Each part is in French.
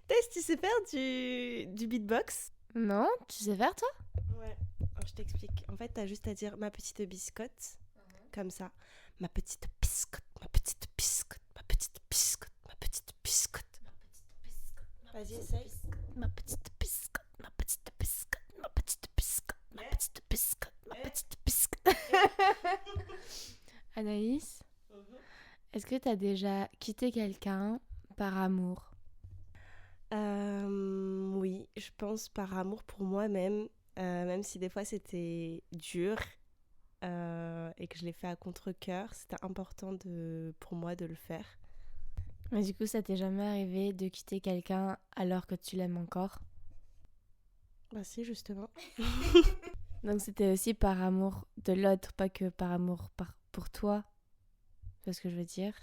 Tess, tu sais faire du beatbox? Non, tu sais faire toi? Ouais. Alors, je t'explique. En fait, t'as juste à dire ma petite biscotte, comme ça. Ma petite biscotte, ma petite biscotte, ma petite biscotte, ma petite biscotte. Vas-y, essaye. Ma petite biscotte, ma petite biscotte, ma petite biscotte, ma petite biscotte, ma petite biscotte. Anaïs, est-ce que t'as déjà quitté quelqu'un par amour? Oui, je pense par amour pour moi-même, même si des fois c'était dur et que je l'ai fait à contre-cœur, c'était important pour moi de le faire. Mais du coup, ça t'est jamais arrivé de quitter quelqu'un alors que tu l'aimes encore? Bah si, justement. Donc c'était aussi par amour de l'autre, pas que par amour pour toi. C'est ce que je veux dire.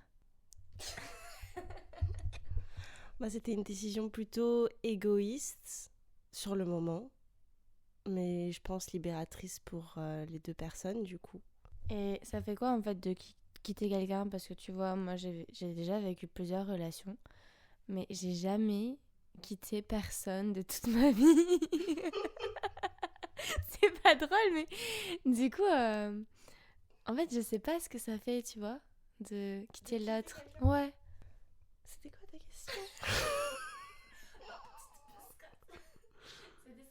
Bah, c'était une décision plutôt égoïste sur le moment, mais je pense libératrice pour les deux personnes du coup. Et ça fait quoi en fait de quitter quelqu'un? Parce que tu vois, moi j'ai déjà vécu plusieurs relations, mais j'ai jamais quitté personne de toute ma vie. C'est pas drôle, mais du coup, en fait, je sais pas ce que ça fait, tu vois, de quitter l'autre. Ouais. C'était quoi ta question?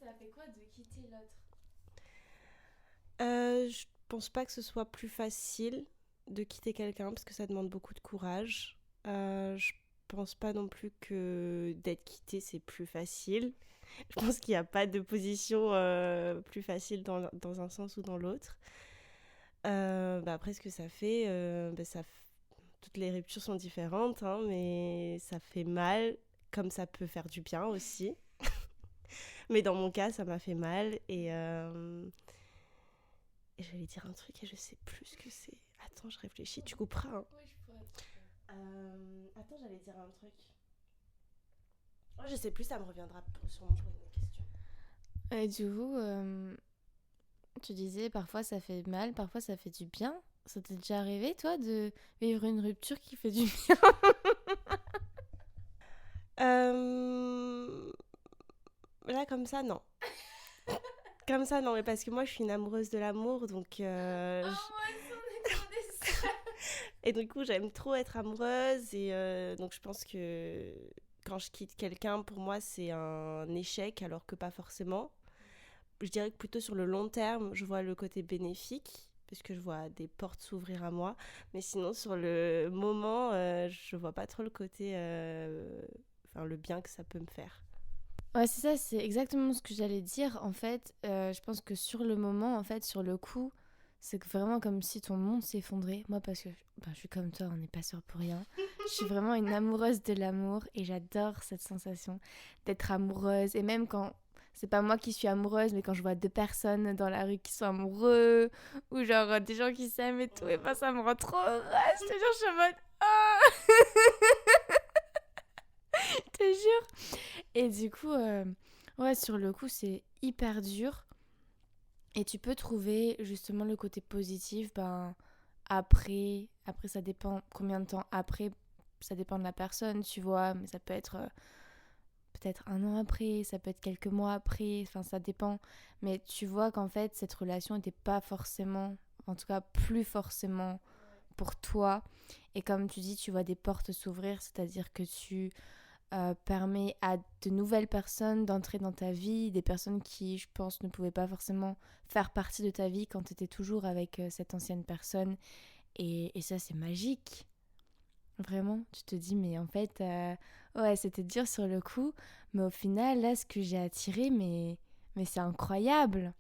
Ça fait quoi de quitter l'autre? Je pense pas que ce soit plus facile de quitter quelqu'un parce que ça demande beaucoup de courage. Je pense pas non plus que d'être quitté c'est plus facile. Je pense qu'il n'y a pas de position plus facile dans un sens ou dans l'autre. Après, ce que ça fait, toutes les ruptures sont différentes, hein, mais ça fait mal, comme ça peut faire du bien aussi. Mais dans mon cas, ça m'a fait mal et j'allais dire un truc et je sais plus ce que c'est. Attends, je réfléchis, tu couperas. Hein. Oui, je pourrais. Attends, j'allais dire un truc. Oh, je sais plus, ça me reviendra sûrement pour une autre question. Et du coup, tu disais parfois ça fait mal, parfois ça fait du bien. Ça t'est déjà arrivé, toi, de vivre une rupture qui fait du bien? Là, comme ça, non. Comme ça, non, mais parce que moi, je suis une amoureuse de l'amour, donc... Et du coup, j'aime trop être amoureuse, et donc je pense que quand je quitte quelqu'un, pour moi, c'est un échec, alors que pas forcément. Je dirais que plutôt sur le long terme, je vois le côté bénéfique, puisque je vois des portes s'ouvrir à moi, mais sinon, sur le moment, je vois pas trop le côté... le bien que ça peut me faire. Ouais, c'est ça, c'est exactement ce que j'allais dire. En fait, je pense que sur le moment, en fait, sur le coup, c'est vraiment comme si ton monde s'effondrait. Moi, parce que je suis comme toi, on n'est pas sûr pour rien. Je suis vraiment une amoureuse de l'amour et j'adore cette sensation d'être amoureuse. Et même quand c'est pas moi qui suis amoureuse, mais quand je vois deux personnes dans la rue qui sont amoureux ou genre des gens qui s'aiment et tout, et ben ça me rend trop heureuse. Je te jure, je suis en mode je te jure. Et du coup, ouais, sur le coup, c'est hyper dur. Et tu peux trouver justement le côté positif, après ça dépend combien de temps après, ça dépend de la personne, tu vois, mais ça peut être peut-être un an après, ça peut être quelques mois après, enfin ça dépend. Mais tu vois qu'en fait, cette relation n'était pas forcément, en tout cas plus forcément pour toi. Et comme tu dis, tu vois des portes s'ouvrir, c'est-à-dire que tu permet à de nouvelles personnes d'entrer dans ta vie, des personnes qui, je pense, ne pouvaient pas forcément faire partie de ta vie quand tu étais toujours avec cette ancienne personne. Et ça, c'est magique. Vraiment, tu te dis, mais en fait, ouais, c'était dur sur le coup, mais au final, là, ce que j'ai attiré, mais c'est incroyable.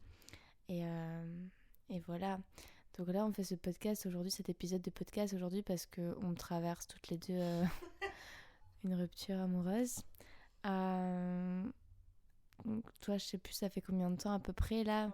Et, euh, et voilà. Donc là, on fait ce podcast aujourd'hui, cet épisode de podcast aujourd'hui, parce qu'on traverse toutes les deux une rupture amoureuse. Donc, toi, je sais plus, ça fait combien de temps à peu près là?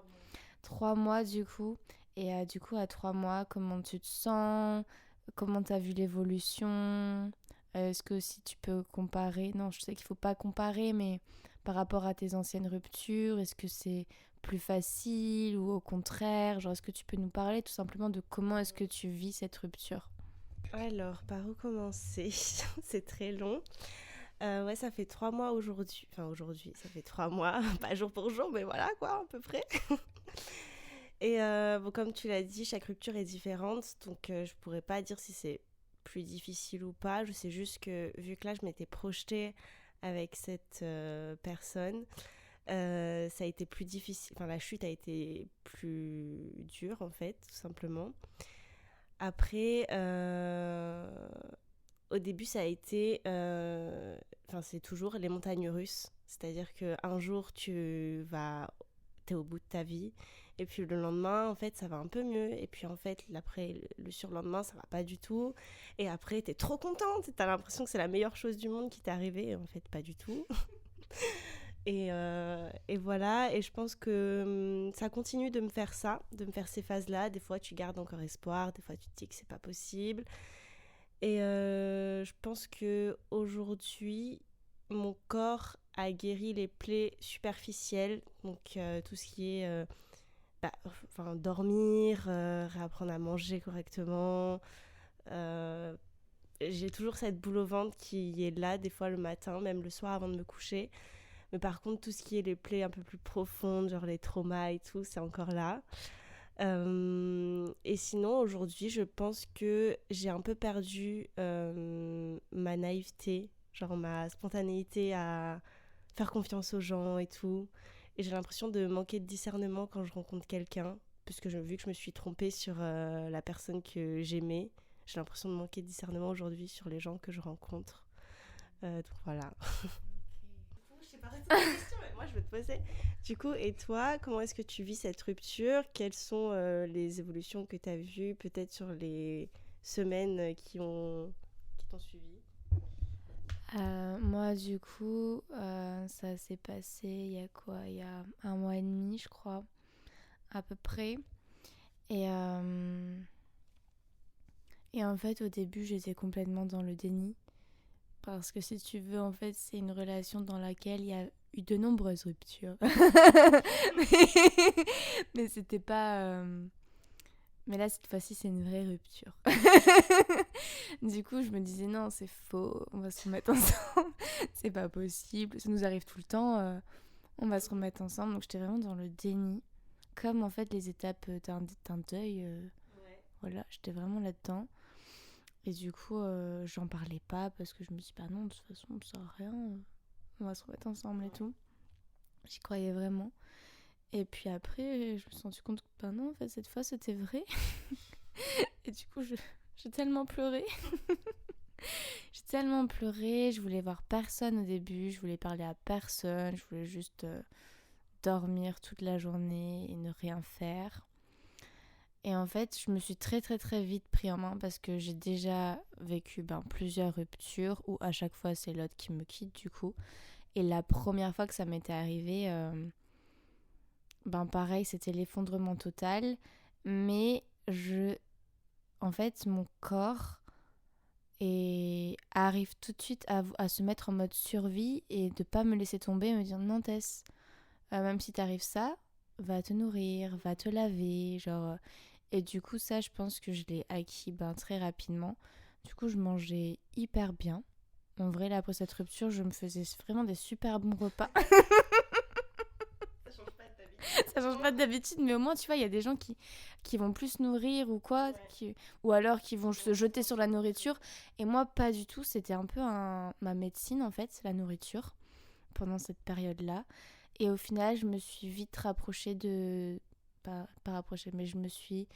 3 mois du coup. Et du coup, à 3 mois, comment tu te sens? Comment t'as vu l'évolution? Est-ce que si tu peux comparer? Non, je sais qu'il faut pas comparer, mais par rapport à tes anciennes ruptures, est-ce que c'est plus facile ou au contraire? Genre, est-ce que tu peux nous parler tout simplement de comment est-ce que tu vis cette rupture? Alors, par où commencer? C'est très long. Ouais, ça fait 3 mois aujourd'hui. Enfin, aujourd'hui, ça fait 3 mois. Pas jour pour jour, mais voilà, quoi, à peu près. Et bon, comme tu l'as dit, chaque rupture est différente. Donc, je pourrais pas dire si c'est plus difficile ou pas. Je sais juste que, vu que là, je m'étais projetée avec cette personne, ça a été plus difficile. Enfin, la chute a été plus dure, en fait, tout simplement. Après, au début, ça a été. Enfin, c'est toujours les montagnes russes. C'est-à-dire qu'un jour, t'es au bout de ta vie. Et puis le lendemain, en fait, ça va un peu mieux. Et puis en fait, après, le surlendemain, ça va pas du tout. Et après, t'es trop contente. T'as l'impression que c'est la meilleure chose du monde qui t'est arrivée. Et en fait, pas du tout. Et voilà. Et je pense que ça continue de me faire ça, de me faire ces phases-là. Des fois, tu gardes encore espoir. Des fois, tu te dis que c'est pas possible. Et je pense que aujourd'hui, mon corps a guéri les plaies superficielles, donc tout ce qui est enfin, dormir, réapprendre à manger correctement. Euh, j'ai toujours cette boule au ventre qui est là, des fois le matin, même le soir avant de me coucher. Mais par contre, tout ce qui est les plaies un peu plus profondes, genre les traumas et tout, c'est encore là. Et sinon, aujourd'hui, je pense que j'ai un peu perdu ma naïveté, genre ma spontanéité à faire confiance aux gens et tout. Et j'ai l'impression de manquer de discernement quand je rencontre quelqu'un, puisque vu que je me suis trompée sur la personne que j'aimais, j'ai l'impression de manquer de discernement aujourd'hui sur les gens que je rencontre. Donc voilà. Je sais pas répondre à la question, mais moi je vais te poser. Du coup, et toi, comment est-ce que tu vis cette rupture? Quelles sont les évolutions que tu as vues peut-être sur les semaines qui t'ont suivi? Moi, du coup, ça s'est passé il y a quoi? Il y a 1 mois et demi, je crois, à peu près. Et, euh, et en fait, au début, j'étais complètement dans le déni. Parce que si tu veux, en fait, c'est une relation dans laquelle il y a eu de nombreuses ruptures. Mais c'était pas. Mais là, cette fois-ci, c'est une vraie rupture. Du coup, je me disais, non, c'est faux, on va se remettre ensemble. C'est pas possible, ça nous arrive tout le temps, on va se remettre ensemble. Donc, j'étais vraiment dans le déni. Comme en fait, les étapes d'un deuil. Ouais. Voilà, j'étais vraiment là-dedans. Et du coup, j'en parlais pas parce que je me suis dit, bah non, de toute façon, ça sert à rien, on va se remettre ensemble et tout. J'y croyais vraiment. Et puis après, je me suis rendu compte que, bah non, en fait, cette fois, c'était vrai. Et du coup, j'ai tellement pleuré. J'ai tellement pleuré, je voulais voir personne au début, je voulais parler à personne, je voulais juste dormir toute la journée et ne rien faire. Et en fait, je me suis très très très vite pris en main parce que j'ai déjà vécu plusieurs ruptures où à chaque fois c'est l'autre qui me quitte du coup. Et la première fois que ça m'était arrivé, pareil, c'était l'effondrement total. Mais en fait, mon corps arrive tout de suite à se mettre en mode survie et de pas me laisser tomber et me dire non Tess, même si t'arrive ça, va te nourrir, va te laver, genre. Et du coup, ça, je pense que je l'ai acquis très rapidement. Du coup, je mangeais hyper bien. En vrai, là, après cette rupture, je me faisais vraiment des super bons repas. Ça change pas d'habitude. Ça change pas d'habitude, mais au moins, tu vois, il y a des gens qui vont plus nourrir ou quoi, Ouais. ou alors qui vont se jeter sur la nourriture. Et moi, pas du tout. C'était un peu ma médecine, en fait, la nourriture, pendant cette période-là. Et au final, je me suis vite rapprochée de... Pas rapprochée, mais je me suis...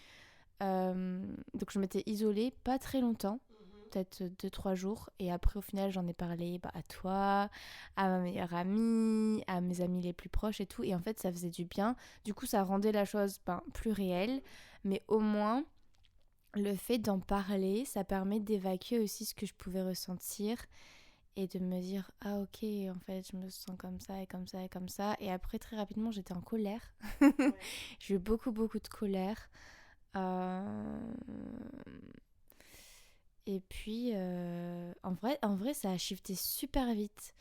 Donc je m'étais isolée pas très longtemps, peut-être 2-3 jours. Et après, au final, j'en ai parlé à toi, à ma meilleure amie, à mes amis les plus proches et tout. Et en fait, ça faisait du bien. Du coup, ça rendait la chose plus réelle. Mais au moins, le fait d'en parler, ça permet d'évacuer aussi ce que je pouvais ressentir et de me dire ah ok en fait je me sens comme ça et comme ça et comme ça. Et après très rapidement j'étais en colère. Ouais. J'ai eu beaucoup beaucoup de colère. Et puis en vrai ça a shifté super vite.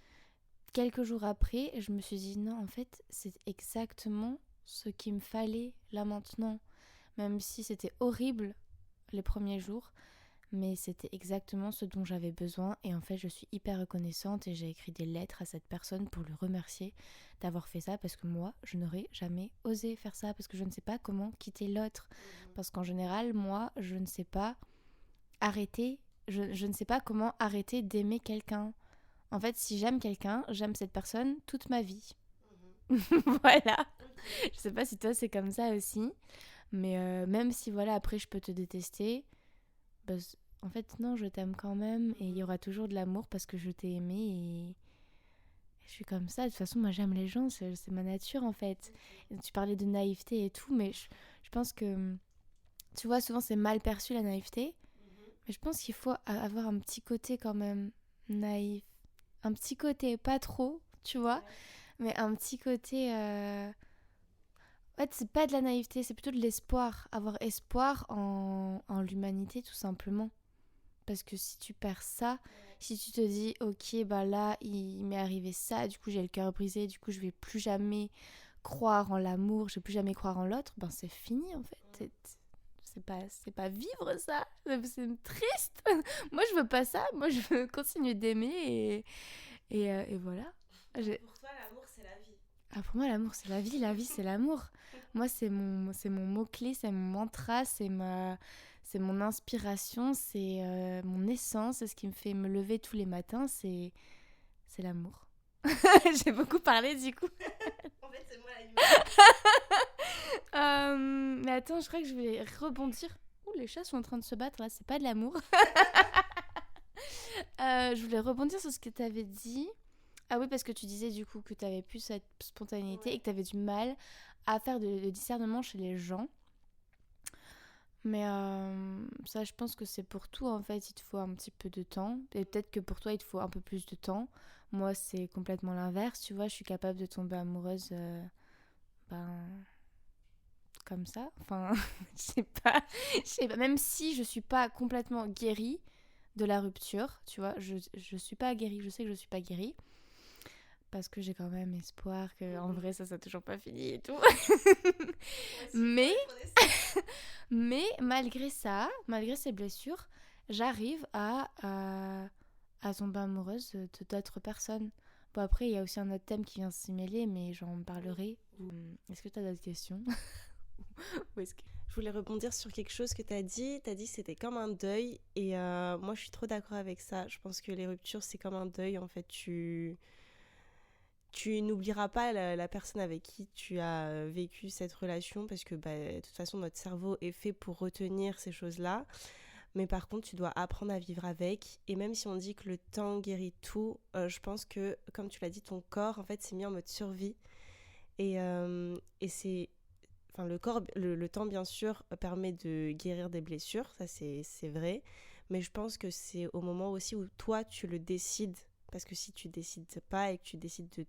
Quelques jours après je me suis dit non en fait c'est exactement ce qu'il me fallait là maintenant. Même si c'était horrible les premiers jours, mais c'était exactement ce dont j'avais besoin. Et en fait, je suis hyper reconnaissante et j'ai écrit des lettres à cette personne pour le remercier d'avoir fait ça, parce que moi, je n'aurais jamais osé faire ça, parce que je ne sais pas comment quitter l'autre. Parce qu'en général, moi, je ne sais pas arrêter, je ne sais pas comment arrêter d'aimer quelqu'un. En fait, si j'aime quelqu'un, j'aime cette personne toute ma vie. Voilà. Je sais pas si toi c'est comme ça aussi, mais même si voilà, après je peux te détester, bah, en fait non, je t'aime quand même et il y aura toujours de l'amour parce que je t'ai aimé et je suis comme ça. De toute façon, moi j'aime les gens, c'est ma nature en fait. Et tu parlais de naïveté et tout, mais je pense que, tu vois, souvent c'est mal perçu la naïveté, mais je pense qu'il faut avoir un petit côté quand même naïf. Un petit côté, pas trop, tu vois, mais un petit côté... En fait, c'est pas de la naïveté, c'est plutôt de l'espoir. Avoir espoir en l'humanité, tout simplement. Parce que si tu perds ça, si tu te dis, ok, bah là, il m'est arrivé ça, du coup j'ai le cœur brisé, du coup je vais plus jamais croire en l'amour, je vais plus jamais croire en l'autre, ben c'est fini en fait. C'est pas vivre ça, c'est triste. Moi je veux pas ça, moi je veux continuer d'aimer et voilà. Pour toi, l'amour, c'est la vie. Ah, pour moi, l'amour, c'est la vie, c'est l'amour. Moi, c'est mon mot-clé, c'est mon mantra, c'est mon inspiration, c'est mon essence, c'est ce qui me fait me lever tous les matins, c'est l'amour. J'ai beaucoup parlé, du coup. En fait, c'est moi la Mais attends, je crois que je vais rebondir. Ouh, les chats sont en train de se battre, là, c'est pas de l'amour. Je voulais rebondir sur ce que tu avais dit. Ah oui, parce que tu disais du coup que tu avais plus cette spontanéité et que tu avais du mal à faire de discernement chez les gens. Mais ça, je pense que c'est pour tout en fait, il te faut un petit peu de temps. Et peut-être que pour toi, il te faut un peu plus de temps. Moi, c'est complètement l'inverse, tu vois, je suis capable de tomber amoureuse ben, comme ça. Enfin, je sais pas, même si je suis pas complètement guérie de la rupture, tu vois, je suis pas guérie, je sais que je suis pas guérie. Parce que j'ai quand même espoir que en vrai ça soit toujours pas fini et tout. mais mais malgré ça, malgré ces blessures, j'arrive à tomber amoureuse d'autres personnes. Bon, après il y a aussi un autre thème qui vient s'y mêler, mais j'en parlerai. Est-ce que tu as d'autres questions? Ou est-ce que... Je voulais rebondir sur quelque chose que tu as dit. Tu as dit que c'était comme un deuil. Et moi, je suis trop d'accord avec ça. Je pense que les ruptures, c'est comme un deuil. En fait, tu n'oublieras pas la personne avec qui tu as vécu cette relation parce que de toute façon, notre cerveau est fait pour retenir ces choses-là. Mais par contre, tu dois apprendre à vivre avec. Et même si on dit que le temps guérit tout, je pense que, comme tu l'as dit, ton corps, en fait, s'est mis en mode survie. Et c'est... Enfin, le temps, bien sûr, permet de guérir des blessures, ça c'est vrai. Mais je pense que c'est au moment aussi où toi, tu le décides. Parce que si tu décides pas et que tu décides de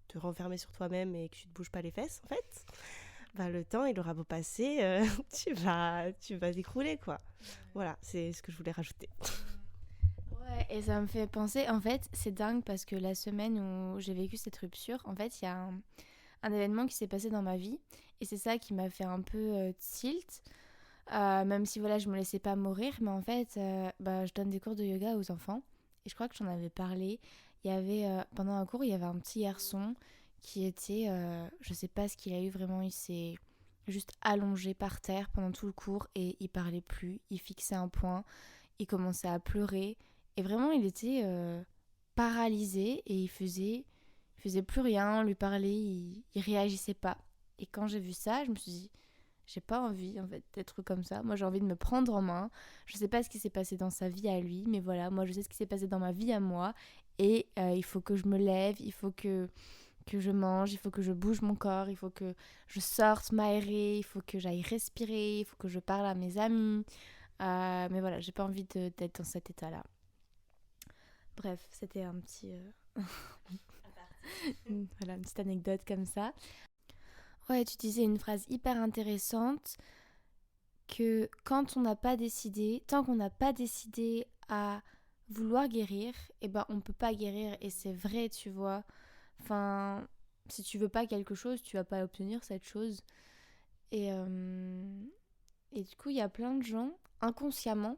te renfermer sur toi-même et que tu te bouges pas les fesses, en fait, le temps, il aura beau passer, tu vas t'écrouler, quoi. Voilà, c'est ce que je voulais rajouter. Ouais, et ça me fait penser, en fait, c'est dingue parce que la semaine où j'ai vécu cette rupture, en fait, il y a un événement qui s'est passé dans ma vie et c'est ça qui m'a fait un peu tilt. Même si voilà, je me laissais pas mourir, mais en fait, je donne des cours de yoga aux enfants et je crois que j'en avais parlé. Il y avait pendant un cours, il y avait un petit garçon qui était, je sais pas ce qu'il a eu vraiment, il s'est juste allongé par terre pendant tout le cours et il parlait plus, il fixait un point, il commençait à pleurer et vraiment il était paralysé et il faisait plus rien, on lui parlait, il réagissait pas. Et quand j'ai vu ça, je me suis dit j'ai pas envie en fait d'être comme ça. Moi j'ai envie de me prendre en main. Je sais pas ce qui s'est passé dans sa vie à lui, mais voilà, moi je sais ce qui s'est passé dans ma vie à moi. Et il faut que je me lève, il faut que je mange, il faut que je bouge mon corps, il faut que je sorte m'aérer, il faut que j'aille respirer, il faut que je parle à mes amis. Mais voilà, j'ai pas envie d'être dans cet état-là. Bref, c'était un petit... voilà, une petite anecdote comme ça. Ouais, tu disais une phrase hyper intéressante que quand on n'a pas décidé, tant qu'on n'a pas décidé à vouloir guérir, eh ben on peut pas guérir et c'est vrai, tu vois. Enfin, si tu veux pas quelque chose, tu vas pas obtenir cette chose. Et, euh, et du coup, il y a plein de gens, inconsciemment,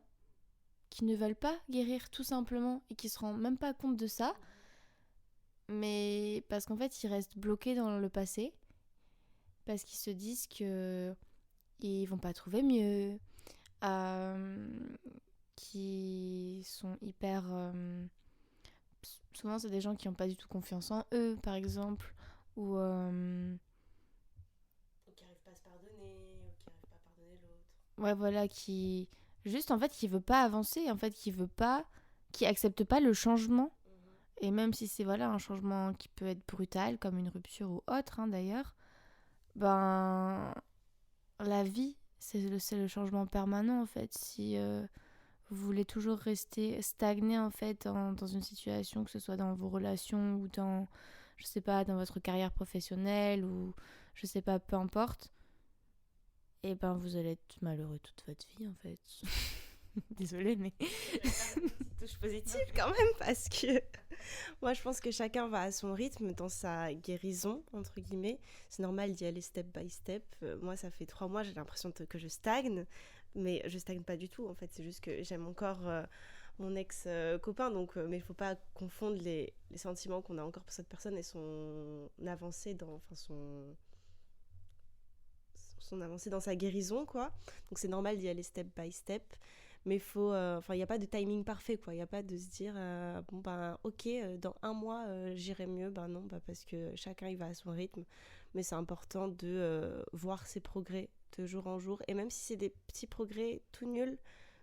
qui ne veulent pas guérir tout simplement et qui se rendent même pas compte de ça, mais parce qu'en fait ils restent bloqués dans le passé, parce qu'ils se disent que ils vont pas trouver mieux, qui sont hyper... souvent c'est des gens qui n'ont pas du tout confiance en eux par exemple, ou qui n'arrivent pas à se pardonner, ou qui n'arrivent pas à pardonner l'autre. ouais voilà, qui juste en fait qui veut pas avancer, en fait qui accepte pas le changement. Et même si c'est voilà un changement qui peut être brutal comme une rupture ou autre d'ailleurs, ben la vie c'est le changement permanent en fait. Si vous voulez toujours rester stagné en fait dans une situation, que ce soit dans vos relations ou dans, je sais pas, dans votre carrière professionnelle ou je sais pas, peu importe, et ben vous allez être malheureux toute votre vie en fait. Désolée mais Une touche positive quand même, parce que moi je pense que chacun va à son rythme dans sa guérison, entre guillemets. C'est normal d'y aller step by step. Moi ça fait 3 mois, j'ai l'impression que je stagne, mais je stagne pas du tout en fait. C'est juste que j'aime encore mon ex-copain, donc, mais il faut pas confondre les sentiments qu'on a encore pour cette personne et son avancée son avancée dans sa guérison, quoi. Donc c'est normal d'y aller step by step. Mais il faut, il n'y a pas de timing parfait, quoi. Il n'y a pas de se dire, bon, ben, ok, dans 1 mois, j'irai mieux. Ben non, parce que chacun, il va à son rythme. Mais c'est important de voir ses progrès de jour en jour. Et même si c'est des petits progrès tout nuls,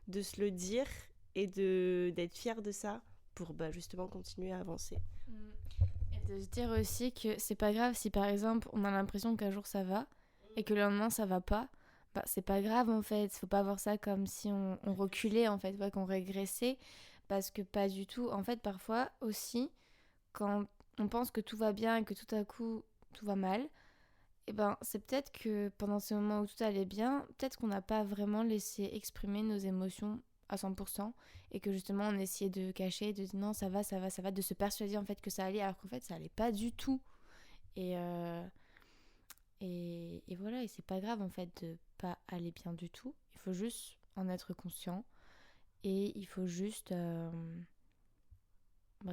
de se le dire et d'être fier de ça pour justement continuer à avancer. Et de se dire aussi que c'est pas grave si par exemple on a l'impression qu'un jour ça va et que le lendemain ça va pas. Bah, c'est pas grave en fait, faut pas voir ça comme si on reculait en fait, qu'on régressait, parce que pas du tout. En fait, parfois aussi, quand on pense que tout va bien et que tout à coup tout va mal, et ben c'est peut-être que pendant ces moments où tout allait bien, peut-être qu'on n'a pas vraiment laissé exprimer nos émotions à 100% et que justement on essayait de cacher, de dire non ça va, ça va, ça va, de se persuader en fait que ça allait alors qu'en fait ça allait pas du tout. Et, et voilà, et c'est pas grave en fait de pas aller bien du tout. Il faut juste en être conscient et il faut juste,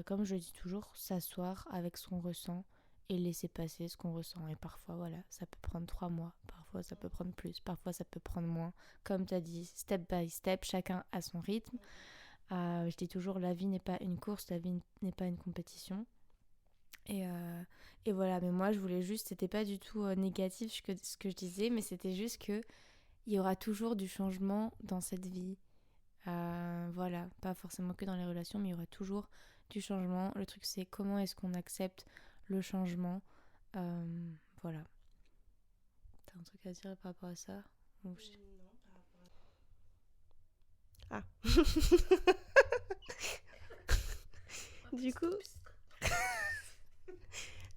comme je dis toujours, s'asseoir avec ce qu'on ressent et laisser passer ce qu'on ressent. Et parfois, voilà, ça peut prendre 3 mois, parfois ça peut prendre plus, parfois ça peut prendre moins. Comme tu as dit, step by step, chacun à son rythme. Je dis toujours, la vie n'est pas une course, la vie n'est pas une compétition. Et voilà, mais moi je voulais juste, c'était pas du tout négatif ce que je disais, mais c'était juste que il y aura toujours du changement dans cette vie. Voilà, pas forcément que dans les relations, mais il y aura toujours du changement. Le truc c'est comment est-ce qu'on accepte le changement. Voilà. T'as un truc à dire par rapport à ça? Non, par rapport à...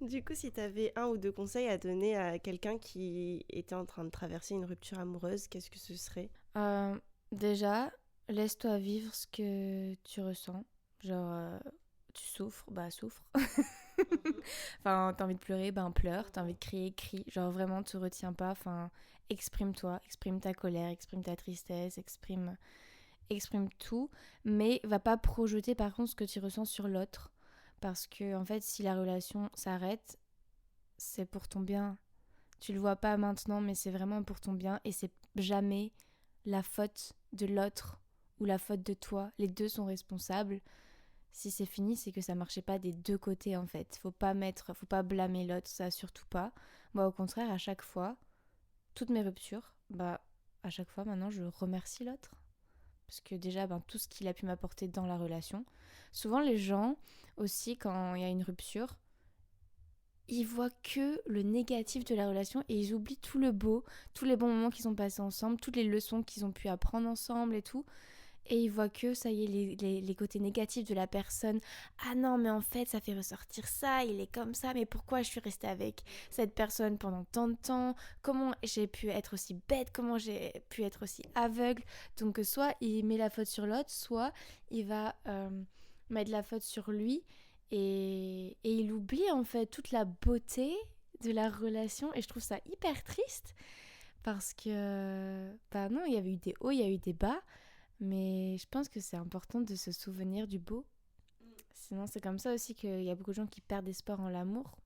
Du coup, si tu avais 1 ou 2 conseils à donner à quelqu'un qui était en train de traverser une rupture amoureuse, qu'est-ce que ce serait ? Déjà, laisse-toi vivre ce que tu ressens. Genre, tu souffres, souffre. Enfin, t'as envie de pleurer, pleure. T'as envie de crier, crie. Genre, vraiment, te retiens pas. Enfin, exprime-toi, exprime ta colère, exprime ta tristesse, exprime tout. Mais va pas projeter, par contre, ce que tu ressens sur l'autre. Parce que, en fait, si la relation s'arrête, c'est pour ton bien. Tu le vois pas maintenant, mais c'est vraiment pour ton bien. Et c'est jamais la faute de l'autre ou la faute de toi. Les deux sont responsables. Si c'est fini, c'est que ça marchait pas des deux côtés, en fait. Faut pas blâmer l'autre, ça surtout pas. Moi, au contraire, à chaque fois, toutes mes ruptures, à chaque fois, maintenant, je remercie l'autre. Parce que déjà, tout ce qu'il a pu m'apporter dans la relation. Souvent, les gens, aussi, quand il y a une rupture, ils voient que le négatif de la relation et ils oublient tout le beau, tous les bons moments qu'ils ont passés ensemble, toutes les leçons qu'ils ont pu apprendre ensemble et tout. Et ils voient que, ça y est, les côtés négatifs de la personne. Ah non, mais en fait, ça fait ressortir ça, il est comme ça, mais pourquoi je suis restée avec cette personne pendant tant de temps ? Comment j'ai pu être aussi bête ? Comment j'ai pu être aussi aveugle ? Donc, soit il met la faute sur l'autre, soit il va mettre la faute sur lui et il oublie en fait toute la beauté de la relation. Et je trouve ça hyper triste parce que, non, il y avait eu des hauts, il y a eu des bas. Mais je pense que c'est important de se souvenir du beau. Sinon, c'est comme ça aussi qu'il y a beaucoup de gens qui perdent espoir en l'amour.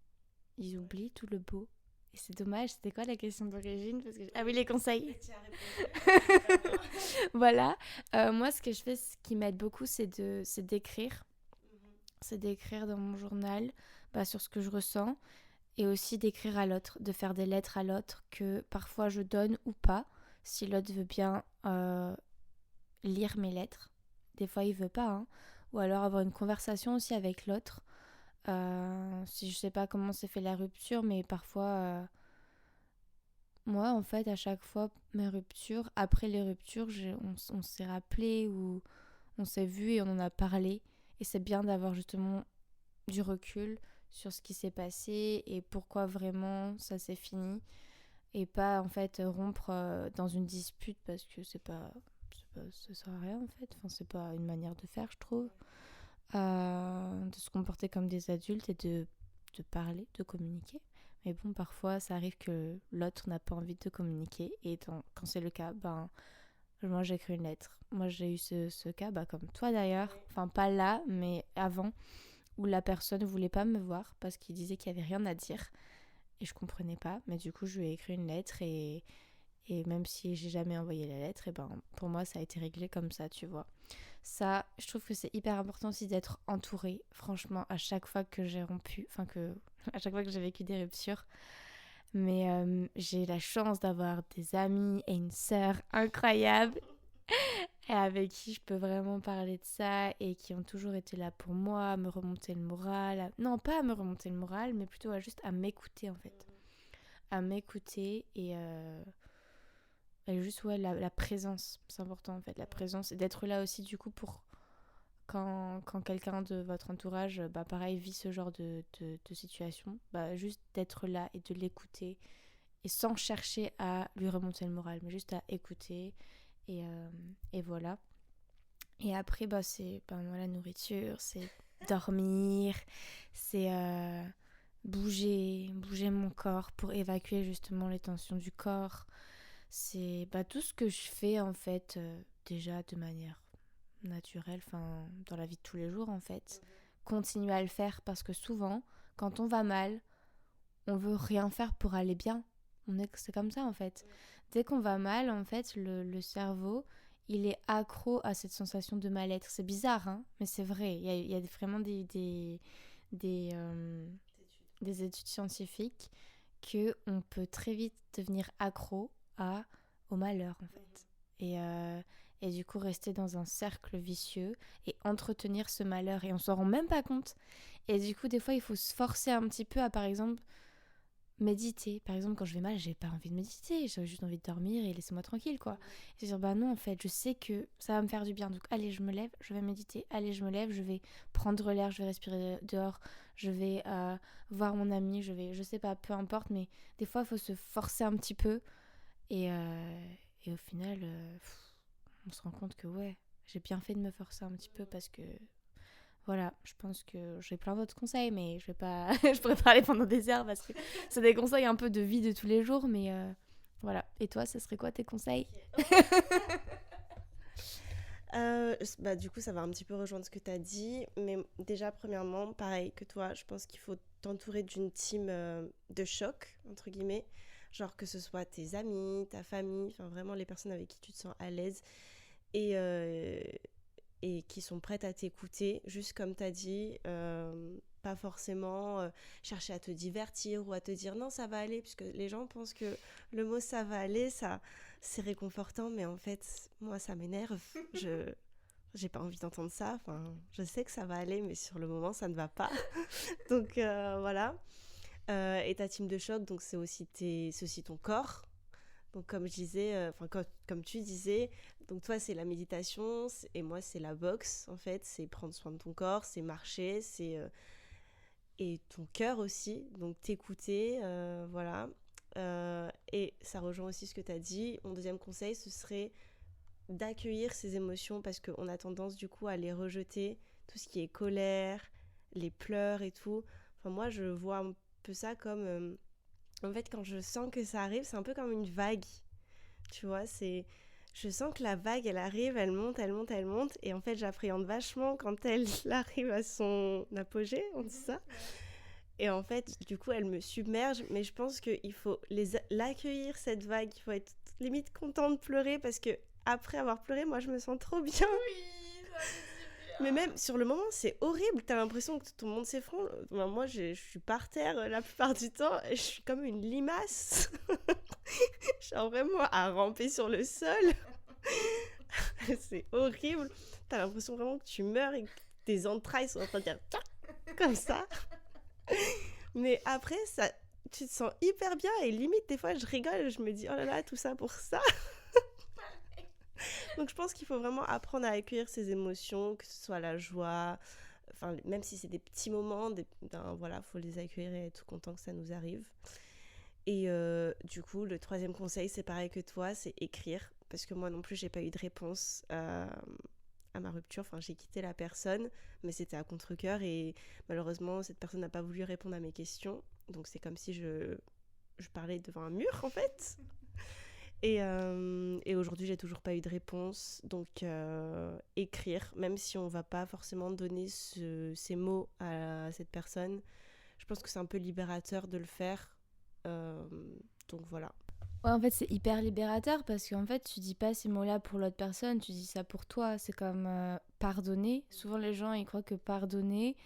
Ils oublient tout le beau. Et c'est dommage. C'était quoi la question d'origine? Ah oui, les conseils. Tu as répondu. Voilà. Moi, ce que je fais, ce qui m'aide beaucoup, c'est d'écrire. C'est d'écrire dans mon journal sur ce que je ressens. Et aussi d'écrire à l'autre, de faire des lettres à l'autre que parfois je donne ou pas. Si l'autre veut bien lire mes lettres. Des fois, il veut pas. Hein. Ou alors avoir une conversation aussi avec l'autre. Si je sais pas comment s'est fait la rupture, mais parfois, moi, en fait, à chaque fois, mes ruptures, après les ruptures, on s'est rappelé ou on s'est vu et on en a parlé. Et c'est bien d'avoir justement du recul sur ce qui s'est passé et pourquoi vraiment ça s'est fini. Et pas, en fait, rompre dans une dispute parce que ça sert à rien, en fait. Enfin, c'est pas une manière de faire, je trouve. De se comporter comme des adultes et de parler, de communiquer. Mais bon, parfois, ça arrive que l'autre n'a pas envie de communiquer. Et quand c'est le cas, moi, j'écris une lettre. Moi, j'ai eu ce cas, comme toi d'ailleurs. Enfin, pas là, mais avant, où la personne ne voulait pas me voir parce qu'il disait qu'il n'y avait rien à dire. Et je comprenais pas. Mais du coup, je lui ai écrit une lettre et même si j'ai jamais envoyé la lettre, pour moi, ça a été réglé comme ça, tu vois. Ça, je trouve que c'est hyper important aussi d'être entourée. Franchement, à chaque fois que j'ai rompu, à chaque fois que j'ai vécu des ruptures. Mais j'ai la chance d'avoir des amis et une sœur incroyable et avec qui je peux vraiment parler de ça et qui ont toujours été là pour moi, à me remonter le moral. Non, pas à me remonter le moral, mais plutôt juste à m'écouter en fait. À m'écouter et juste, ouais, la présence, c'est important en fait, la présence. Et d'être là aussi, du coup, pour quand quelqu'un de votre entourage, pareil, vit ce genre de situation, juste d'être là et de l'écouter. Et sans chercher à lui remonter le moral, mais juste à écouter. Et voilà. Et après, c'est moi, la nourriture, c'est dormir, c'est bouger mon corps pour évacuer justement les tensions du corps. C'est tout ce que je fais en fait déjà de manière naturelle, dans la vie de tous les jours en fait. Continuer à le faire parce que souvent, quand on va mal, on veut rien faire pour aller bien. C'est comme ça en fait. Dès qu'on va mal, en fait, le cerveau, il est accro à cette sensation de mal-être. C'est bizarre, hein, mais c'est vrai. Il y a vraiment des, euh, des études scientifiques qu'on peut très vite devenir accro au malheur en fait. Et du coup rester dans un cercle vicieux et entretenir ce malheur et on s'en rend même pas compte. Et du coup des fois il faut se forcer un petit peu à par exemple méditer. Par exemple quand je vais mal j'ai pas envie de méditer, j'ai juste envie de dormir et laissez-moi tranquille quoi. Et dire non en fait je sais que ça va me faire du bien donc allez je me lève, je vais méditer, allez je me lève, je vais prendre l'air, je vais respirer dehors, je vais voir mon ami, je sais pas, peu importe mais des fois il faut se forcer un petit peu et au final, on se rend compte que ouais, j'ai bien fait de me forcer un petit peu parce que voilà, je pense que j'ai plein d'autres conseils, mais je vais pas, je pourrais parler pendant des heures parce que c'est des conseils un peu de vie de tous les jours, mais voilà. Et toi, ce serait quoi tes conseils? Du coup, ça va un petit peu rejoindre ce que tu as dit, mais déjà, premièrement, pareil que toi, je pense qu'il faut t'entourer d'une team de choc, entre guillemets, genre que ce soit tes amis, ta famille, enfin vraiment les personnes avec qui tu te sens à l'aise et, euh, et qui sont prêtes à t'écouter, juste comme tu as dit, pas forcément chercher à te divertir ou à te dire non, ça va aller, puisque les gens pensent que le mot ça va aller, ça c'est réconfortant, mais en fait, moi ça m'énerve. J'ai pas envie d'entendre ça. Enfin, je sais que ça va aller, mais sur le moment, ça ne va pas. Donc voilà. Et ta team de choc, donc c'est aussi ton corps. Donc comme je disais, comme tu disais, donc toi c'est la méditation et moi c'est la boxe en fait, c'est prendre soin de ton corps, c'est marcher, et ton cœur aussi, donc t'écouter, voilà. Et ça rejoint aussi ce que tu as dit. Mon deuxième conseil, ce serait d'accueillir ces émotions parce qu'on a tendance du coup à les rejeter, tout ce qui est colère, les pleurs et tout. Enfin moi je vois un peu ça comme en fait quand je sens que ça arrive, c'est un peu comme une vague. Tu vois, c'est je sens que la vague, elle arrive, elle monte, elle monte, elle monte. Et en fait, j'appréhende vachement quand elle arrive à son apogée, on dit ça. Et en fait, du coup, elle me submerge. Mais je pense qu'il faut l'accueillir, cette vague. Il faut être limite content de pleurer parce que après avoir pleuré, moi, je me sens trop bien. Oui, ça me dit Mais bien. même sur le moment, c'est horrible. T'as l'impression que tout le monde s'effondre. Enfin, moi, je suis par terre la plupart du temps. Et je suis comme une limace. Genre vraiment à ramper sur le sol. C'est horrible. T'as l'impression vraiment que tu meurs et que tes entrailles sont en train de dire comme ça. Mais après, ça, tu te sens hyper bien et limite, des fois, je rigole. Je me dis, oh là là, tout ça pour ça. Donc, je pense qu'il faut vraiment apprendre à accueillir ses émotions, que ce soit la joie, enfin, même si c'est des petits moments, voilà, faut les accueillir et être content que ça nous arrive. Et du coup, le troisième conseil, c'est pareil que toi, c'est écrire. Parce que moi non plus, j'ai pas eu de réponse à ma rupture. Enfin, j'ai quitté la personne, mais c'était à contre-cœur. Et malheureusement, cette personne n'a pas voulu répondre à mes questions. Donc c'est comme si je parlais devant un mur, en fait. Et aujourd'hui, j'ai toujours pas eu de réponse. Donc écrire, même si on va pas forcément donner ces mots à cette personne, je pense que c'est un peu libérateur de le faire. Euh, donc voilà. Ouais, en fait, c'est hyper libérateur parce qu'en fait, tu dis pas ces mots-là pour l'autre personne, tu dis ça pour toi. C'est comme pardonner. Souvent, les gens, ils croient que pardonner,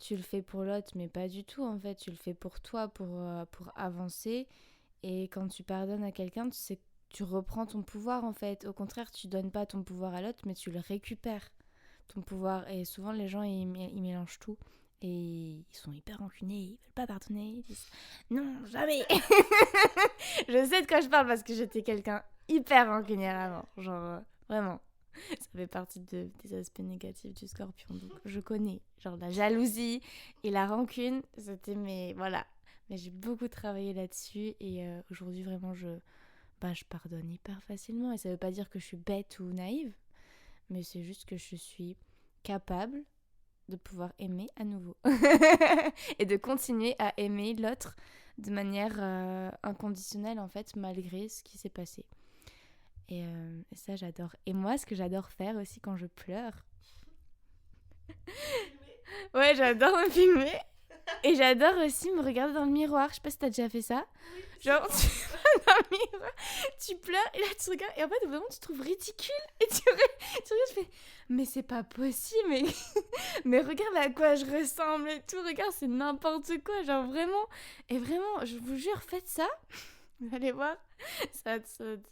tu le fais pour l'autre, mais pas du tout, en fait. Tu le fais pour toi, pour avancer. Et quand tu pardonnes à quelqu'un, tu sais que tu reprends ton pouvoir, en fait. Au contraire, tu donnes pas ton pouvoir à l'autre, mais tu le récupères, ton pouvoir. Et souvent, les gens, ils mélangent tout. Et ils sont hyper rancuniers, ils veulent pas pardonner. Ils disent non, jamais. Je sais de quoi je parle parce que j'étais quelqu'un hyper rancunière avant. Genre, vraiment. Ça fait partie des aspects négatifs du scorpion. Donc, je connais. Genre, la jalousie et la rancune, c'était mes. Voilà. Mais j'ai beaucoup travaillé là-dessus. Et aujourd'hui, vraiment, je pardonne hyper facilement. Et ça veut pas dire que je suis bête ou naïve. Mais c'est juste que je suis capable de pouvoir aimer à nouveau. Et de continuer à aimer l'autre de manière inconditionnelle, en fait, malgré ce qui s'est passé. Et ça, j'adore. Et moi, ce que j'adore faire aussi quand je pleure... Ouais, j'adore me filmer. Et j'adore aussi me regarder dans le miroir. Je sais pas si t'as déjà fait ça. Genre, tu vas dans le miroir, tu pleures, et là, tu regardes. Et en fait, au bout d'un moment, tu te trouves ridicule. Et tu regardes, tu fais... Mais c'est pas possible, mais regarde à quoi je ressemble et tout. Regarde, c'est n'importe quoi. Genre, vraiment... Et vraiment, je vous jure, faites ça. Vous allez voir,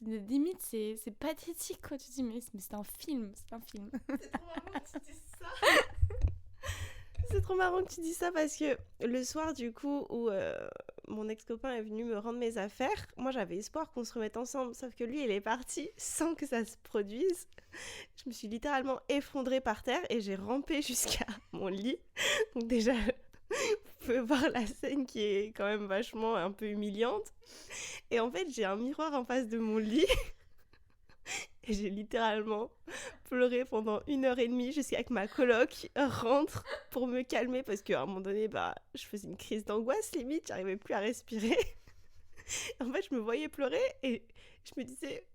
limite, c'est pathétique, quoi. Tu te dis, mais c'est un film, c'est un film. C'est trop marrant que tu dises ça. C'est trop marrant que tu dis ça parce que le soir, du coup, où mon ex-copain est venu me rendre mes affaires, moi j'avais espoir qu'on se remette ensemble, sauf que lui il est parti sans que ça se produise. Je me suis littéralement effondrée par terre et j'ai rampé jusqu'à mon lit. Donc déjà, vous pouvez voir la scène qui est quand même vachement un peu humiliante. Et en fait, j'ai un miroir en face de mon lit. Et j'ai littéralement pleuré pendant 1h30 jusqu'à que ma coloc rentre pour me calmer parce qu'à un moment donné, je faisais une crise d'angoisse limite, j'arrivais plus à respirer. En fait, je me voyais pleurer et je me disais,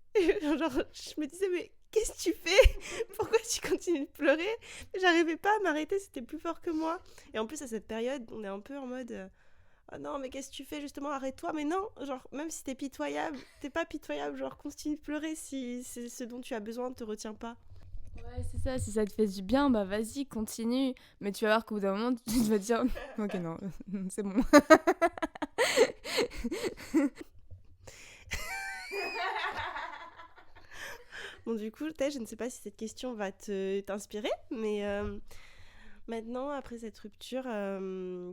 mais qu'est-ce que tu fais? Pourquoi tu continues de pleurer? J'arrivais pas à m'arrêter, c'était plus fort que moi. Et en plus, à cette période, on est un peu en mode... oh non, mais qu'est-ce que tu fais justement? Arrête-toi. Mais non, genre, même si t'es pitoyable, t'es pas pitoyable. Genre, continue de pleurer si c'est ce dont tu as besoin ne te retient pas. Ouais, c'est ça. Si ça te fait du bien, bah vas-y, continue. Mais tu vas voir qu'au bout d'un moment, tu vas te dire, ok, non, c'est bon. Bon, du coup, je ne sais pas si cette question va t'inspirer, mais maintenant, après cette rupture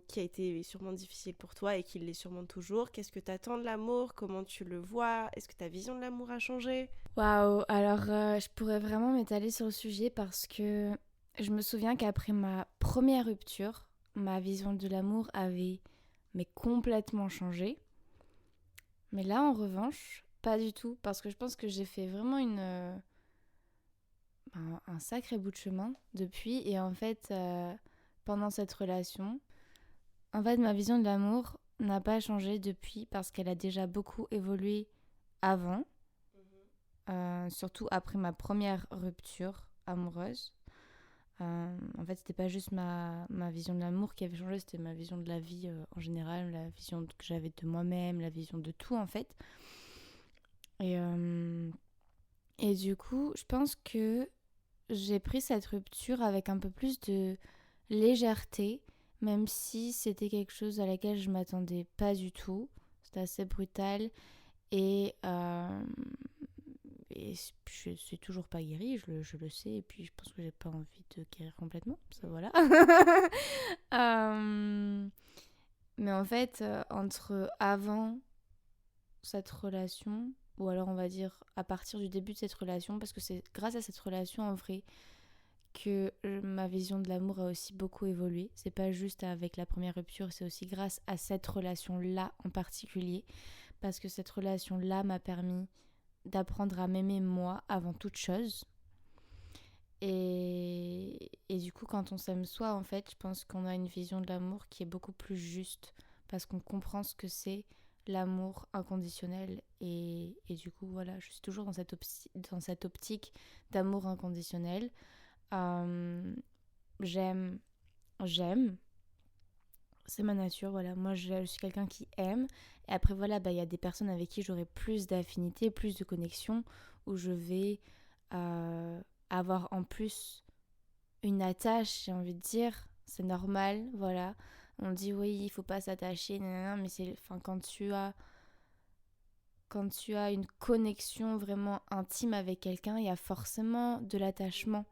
qui a été sûrement difficile pour toi et qui l'est sûrement toujours, qu'est-ce que t'attends de l'amour? Comment tu le vois? Est-ce que ta vision de l'amour a changé? Waouh, alors je pourrais vraiment m'étaler sur le sujet parce que je me souviens qu'après ma première rupture, ma vision de l'amour avait complètement changé. Mais là, en revanche, pas du tout, parce que je pense que j'ai fait vraiment un sacré bout de chemin depuis. Et en fait, pendant cette relation, en fait, ma vision de l'amour n'a pas changé depuis parce qu'elle a déjà beaucoup évolué avant. surtout après ma première rupture amoureuse. En fait, c'était pas juste ma vision de l'amour qui avait changé, c'était ma vision de la vie en général, la vision que j'avais de moi-même, la vision de tout en fait. Et du coup, je pense que j'ai pris cette rupture avec un peu plus de légèreté, même si c'était quelque chose à laquelle je m'attendais pas du tout. C'était assez brutal et je suis toujours pas guérie, je le sais, et puis je pense que j'ai pas envie de guérir complètement, ça voilà. Mais en fait, entre avant cette relation, ou alors on va dire à partir du début de cette relation, parce que c'est grâce à cette relation en vrai que ma vision de l'amour a aussi beaucoup évolué. C'est pas juste avec la première rupture, c'est aussi grâce à cette relation-là en particulier, parce que cette relation-là m'a permis d'apprendre à m'aimer moi avant toute chose. Et du coup, quand on s'aime soi, en fait, je pense qu'on a une vision de l'amour qui est beaucoup plus juste, parce qu'on comprend ce que c'est l'amour inconditionnel. Et du coup, voilà, je suis toujours dans cette optique d'amour inconditionnel. J'aime, c'est ma nature, voilà. Moi, je suis quelqu'un qui aime. Et après, voilà, il y a des personnes avec qui j'aurai plus d'affinité, plus de connexion, où je vais avoir en plus une attache, j'ai envie de dire. C'est normal, voilà. On dit, oui, il faut pas s'attacher, nanana, mais c'est, enfin, quand tu as une connexion vraiment intime avec quelqu'un, il y a forcément de l'attachement.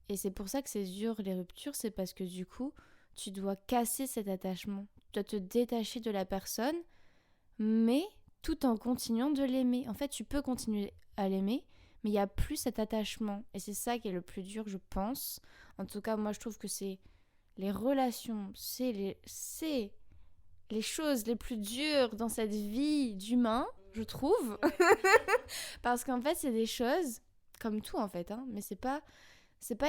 Et c'est pour ça que c'est dur les ruptures, c'est parce que du coup, tu dois casser cet attachement. Tu dois te détacher de la personne, mais tout en continuant de l'aimer. En fait, tu peux continuer à l'aimer, mais il n'y a plus cet attachement. Et c'est ça qui est le plus dur, je pense. En tout cas, moi, je trouve que c'est les relations, c'est les choses les plus dures dans cette vie d'humain, je trouve. Parce qu'en fait, c'est des choses, comme tout en fait, hein, mais c'est pas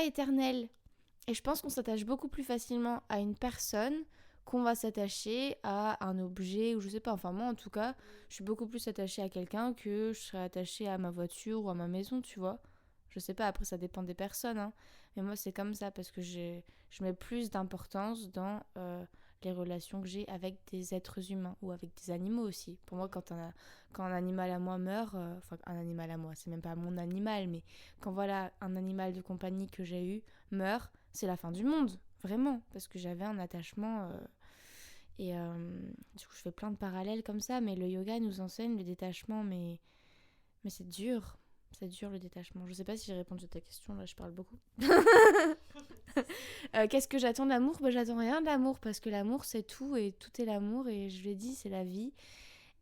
éternel. Et je pense qu'on s'attache beaucoup plus facilement à une personne qu'on va s'attacher à un objet, ou je sais pas, enfin moi en tout cas, je suis beaucoup plus attachée à quelqu'un que je serais attachée à ma voiture ou à ma maison, tu vois. Je sais pas, après ça dépend des personnes, hein. Mais moi c'est comme ça parce que je mets plus d'importance dans les relations que j'ai avec des êtres humains ou avec des animaux aussi. Pour moi, quand un animal à moi meurt, enfin un animal à moi, c'est même pas mon animal, mais quand voilà un animal de compagnie que j'ai eu meurt, c'est la fin du monde, vraiment, parce que j'avais un attachement. Du coup, je fais plein de parallèles comme ça, mais le yoga nous enseigne le détachement, mais c'est dur. C'est dur le détachement. Je sais pas si j'ai répondu à ta question, là je parle beaucoup. Qu'est-ce que j'attends de l'amour ? J'attends rien de l'amour parce que l'amour c'est tout et tout est l'amour et je l'ai dit, c'est la vie.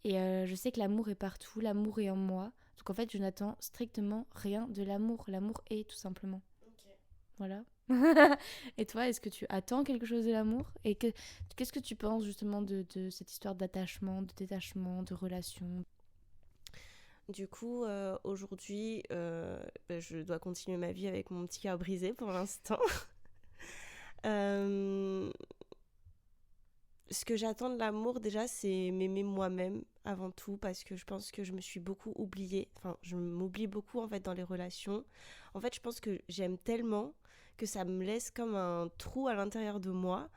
Et je sais que l'amour est partout, l'amour est en moi. Donc en fait, je n'attends strictement rien de l'amour. L'amour est tout simplement. Okay. Voilà. Et toi, est-ce que tu attends quelque chose de l'amour ? Et qu'est-ce que tu penses justement de cette histoire d'attachement, de détachement, de relation ? Du coup, aujourd'hui, je dois continuer ma vie avec mon petit cœur brisé pour l'instant. Ce que j'attends de l'amour, déjà, c'est m'aimer moi-même avant tout, parce que je pense que je me suis beaucoup oubliée. Enfin, je m'oublie beaucoup, en fait, dans les relations. En fait, je pense que j'aime tellement que ça me laisse comme un trou à l'intérieur de moi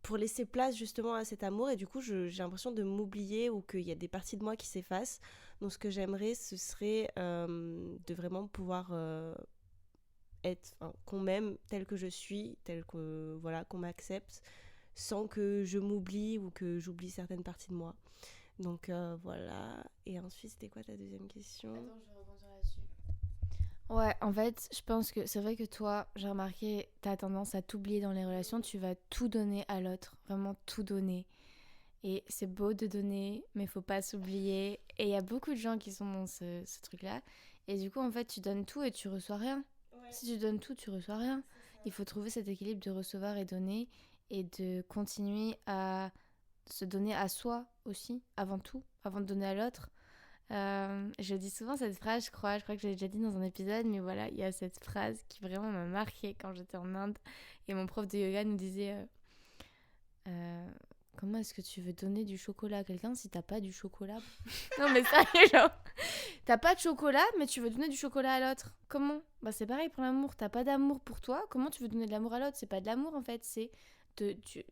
pour laisser place justement à cet amour, et du coup j'ai l'impression de m'oublier ou qu'il y a des parties de moi qui s'effacent. Donc ce que j'aimerais, ce serait de vraiment pouvoir qu'on m'aime tel que je suis, tel que voilà, qu'on m'accepte sans que je m'oublie ou que j'oublie certaines parties de moi. Donc voilà. Et ensuite, c'était quoi ta deuxième question ? Attends, je vais rebondir là-dessus. Ouais, en fait, je pense que c'est vrai que toi, j'ai remarqué, t'as tendance à t'oublier dans les relations, tu vas tout donner à l'autre, vraiment tout donner. Et c'est beau de donner, mais faut pas s'oublier. Et il y a beaucoup de gens qui sont dans ce truc-là. Et du coup, en fait, tu donnes tout et tu reçois rien. Ouais. Si tu donnes tout, tu reçois rien. Il faut trouver cet équilibre de recevoir et donner, et de continuer à se donner à soi aussi, avant tout, avant de donner à l'autre. Je dis souvent cette phrase, je crois que je l'ai déjà dit dans un épisode, mais voilà, il y a cette phrase qui vraiment m'a marquée quand j'étais en Inde, et mon prof de yoga nous disait comment est-ce que tu veux donner du chocolat à quelqu'un si t'as pas du chocolat ? Non mais sérieux, genre T'as pas de chocolat, mais tu veux donner du chocolat à l'autre. Comment ? Bah c'est pareil pour l'amour. T'as pas d'amour pour toi, comment tu veux donner de l'amour à l'autre ? C'est pas de l'amour en fait, c'est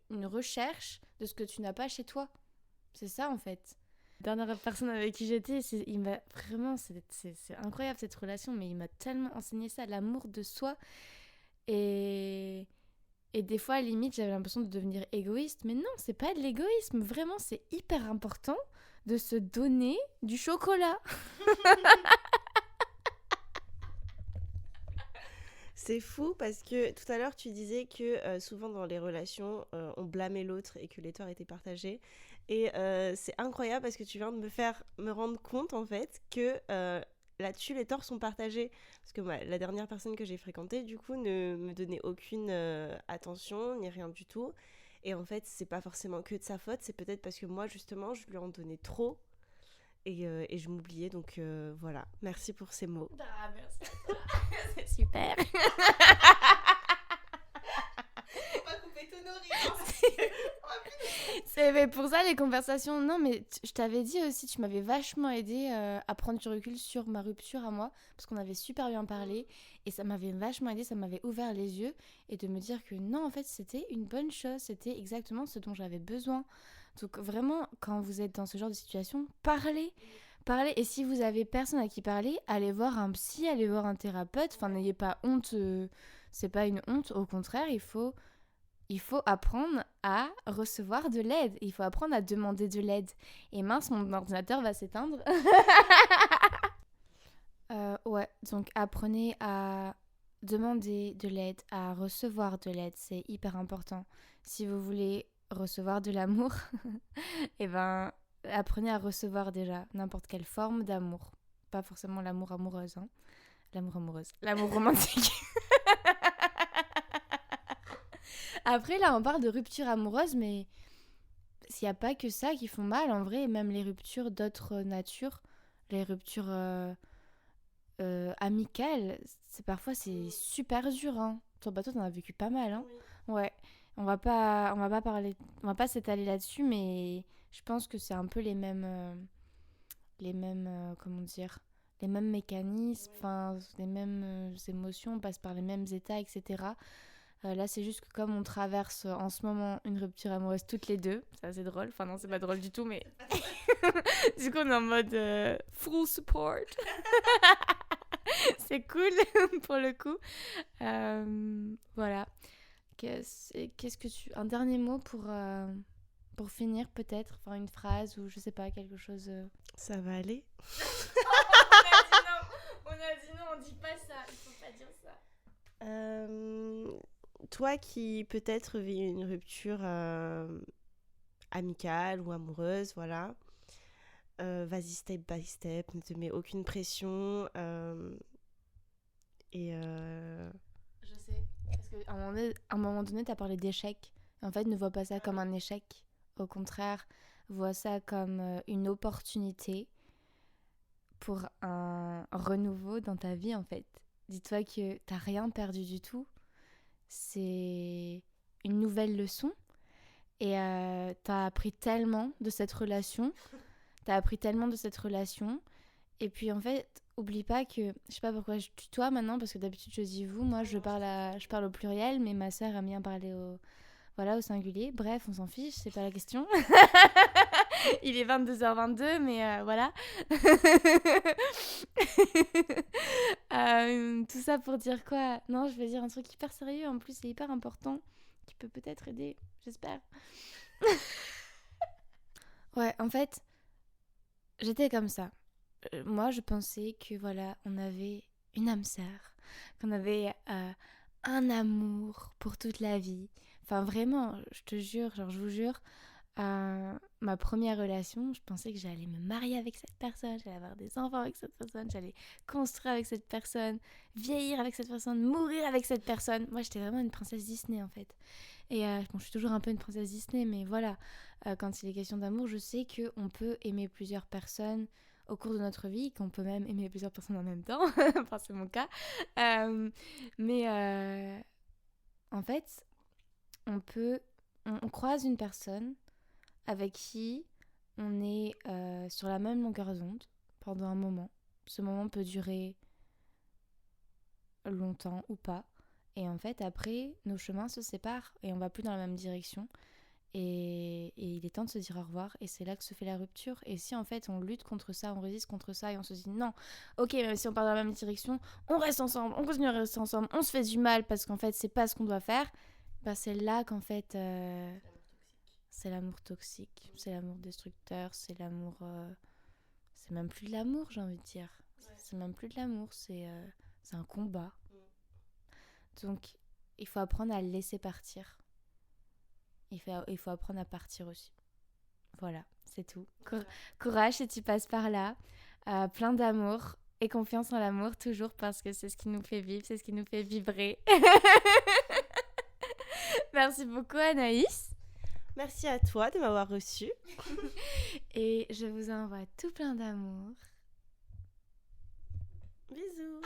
une recherche de ce que tu n'as pas chez toi. C'est ça en fait. La dernière personne avec qui j'étais, il m'a vraiment, c'est incroyable cette relation, mais il m'a tellement enseigné ça, l'amour de soi. Et des fois, à la limite, j'avais l'impression de devenir égoïste. Mais non, c'est pas de l'égoïsme. Vraiment, c'est hyper important de se donner du chocolat. C'est fou parce que tout à l'heure tu disais que souvent dans les relations on blâmait l'autre et que les torts étaient partagés et c'est incroyable parce que tu viens de me faire me rendre compte en fait que là-dessus les torts sont partagés parce que la dernière personne que j'ai fréquentée du coup ne me donnait aucune attention ni rien du tout et en fait c'est pas forcément que de sa faute, c'est peut-être parce que moi justement je lui en donnais trop et je m'oubliais donc voilà, merci pour ces mots. Ah, merci à toi. C'est super. Faut pas couper ton oreille. C'est pour ça les conversations. Non, mais je t'avais dit aussi, tu m'avais vachement aidé à prendre du recul sur ma rupture à moi, parce qu'on avait super bien parlé et ça m'avait vachement aidé, ça m'avait ouvert les yeux et de me dire que non, en fait, c'était une bonne chose, c'était exactement ce dont j'avais besoin. Donc vraiment, quand vous êtes dans ce genre de situation, parlez. Parlez, et si vous avez personne à qui parler, allez voir un psy, allez voir un thérapeute, enfin n'ayez pas honte, c'est pas une honte, au contraire, il faut apprendre à recevoir de l'aide, il faut apprendre à demander de l'aide. Et mince, mon ordinateur va s'éteindre. Ouais, donc apprenez à demander de l'aide, à recevoir de l'aide, c'est hyper important. Si vous voulez recevoir de l'amour, eh ben, apprenez à recevoir déjà n'importe quelle forme d'amour. Pas forcément l'amour amoureuse, hein. L'amour amoureuse. L'amour romantique. Après, là, on parle de rupture amoureuse, mais s'il n'y a pas que ça qui font mal, en vrai, même les ruptures d'autres natures, les ruptures amicales, parfois c'est super dur, hein. Toi, t'en as vécu pas mal, hein. Oui. Ouais. On va pas s'étaler là-dessus, mais je pense que c'est un peu comment dire, les mêmes mécanismes, enfin, les mêmes émotions, on passe par les mêmes états, etc. Là, c'est juste que comme on traverse en ce moment une rupture amoureuse toutes les deux, c'est assez drôle. Enfin non, c'est pas drôle du tout, mais du coup, on est en mode full support. C'est cool pour le coup. Voilà. Qu'est-ce que tu... Un dernier mot pour finir peut-être, enfin une phrase ou je sais pas, quelque chose... Ça va aller. On a dit non, on dit pas ça, il faut pas dire ça. Toi qui peut-être vis une rupture amicale ou amoureuse, voilà. Vas-y step by step, ne te mets aucune pression. Je sais, parce qu'à un moment donné, t'as parlé d'échec. En fait, ne vois pas ça comme un échec. Au contraire, vois ça comme une opportunité pour un renouveau dans ta vie, en fait. Dis-toi que t'as rien perdu du tout. C'est une nouvelle leçon. Et t'as appris tellement de cette relation. Et puis en fait, oublie pas que, je sais pas pourquoi je tutoie maintenant, parce que d'habitude je dis vous, moi je parle au pluriel, mais ma sœur aime bien parler au singulier. Bref, on s'en fiche, c'est pas la question. Il est 22h22, mais voilà. Tout ça pour dire quoi ? Non, je vais dire un truc hyper sérieux, en plus c'est hyper important, qui peut peut-être aider, j'espère. Ouais, en fait, j'étais comme ça. Moi, je pensais que voilà, on avait une âme sœur, qu'on avait un amour pour toute la vie. Enfin, vraiment, je te jure, genre, je vous jure, ma première relation, je pensais que j'allais me marier avec cette personne, j'allais avoir des enfants avec cette personne, j'allais construire avec cette personne, vieillir avec cette personne, mourir avec cette personne. Moi, j'étais vraiment une princesse Disney, en fait. Et bon, je suis toujours un peu une princesse Disney, mais voilà, quand il est question d'amour, je sais qu'on peut aimer plusieurs personnes au cours de notre vie, qu'on peut même aimer plusieurs personnes en même temps, enfin c'est mon cas, mais en fait on croise une personne avec qui on est sur la même longueur d'onde pendant un moment, Ce moment peut durer longtemps ou pas. Et en fait, après, nos chemins se séparent et on va plus dans la même direction. Et il est temps de se dire au revoir. Et c'est là que se fait la rupture. Et si en fait on lutte contre ça, on résiste contre ça et on se dit non, ok, même si on part dans la même direction, on reste ensemble, on continue à rester ensemble, on se fait du mal parce qu'en fait c'est pas ce qu'on doit faire, bah c'est là qu'en fait c'est l'amour toxique, c'est l'amour destructeur, c'est l'amour. C'est même plus de l'amour, j'ai envie de dire. Ouais. C'est même plus de l'amour, c'est un combat. Donc, il faut apprendre à le laisser partir. Il faut apprendre à partir aussi. Voilà, c'est tout. Courage si tu passes par là. Plein d'amour et confiance en l'amour, toujours, parce que c'est ce qui nous fait vivre, c'est ce qui nous fait vibrer. Merci beaucoup, Anaïs. Merci à toi de m'avoir reçue. Et je vous envoie tout plein d'amour. Bisous.